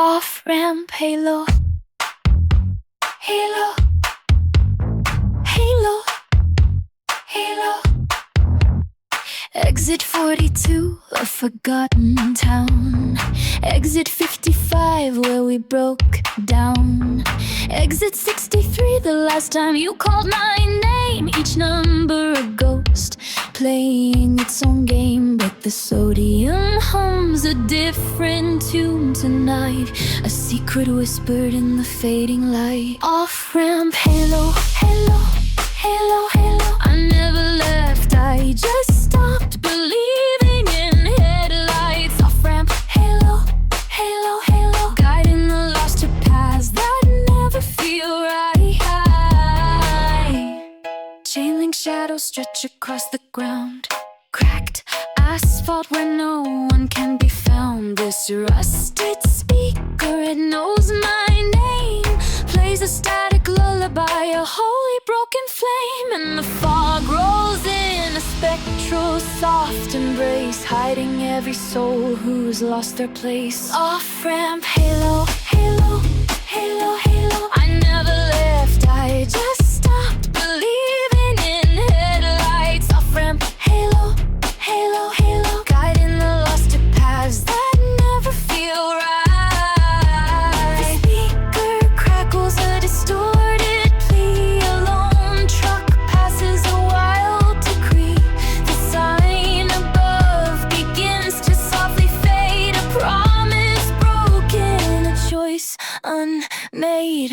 Off-ramp halo, halo, halo, halo. Exit 42, a forgotten town. Exit 55, where we broke down. Exit 63, the last time you called my name. Each number a ghost, playing its own game. But the sodium hums a different tune tonight, a secret whispered in the fading light. Off-ramp halo, halo, halo, halo. I never left, I just stopped believing in headlights. Off-ramp halo, halo, halo. Guiding the lost to paths that never feel right. Chain-link shadows stretch across the ground. Cracked asphalt where no one can be found. This rusted speaker, it knows my name. Plays a static lullaby, a holy broken flame. And the fog rolls in, a spectral soft embrace, hiding every soul who's lost their place. Off-ramp halo, halo, halo, halo. I never left, I just stopped believing in headlights. Off-ramp halo, halo, halo. Guiding the lost to paths that never feel right. The speaker crackles a distorted plea. A lone truck passes a wild decree. The sign above begins to softly fade. A promise broken, a choice unmade.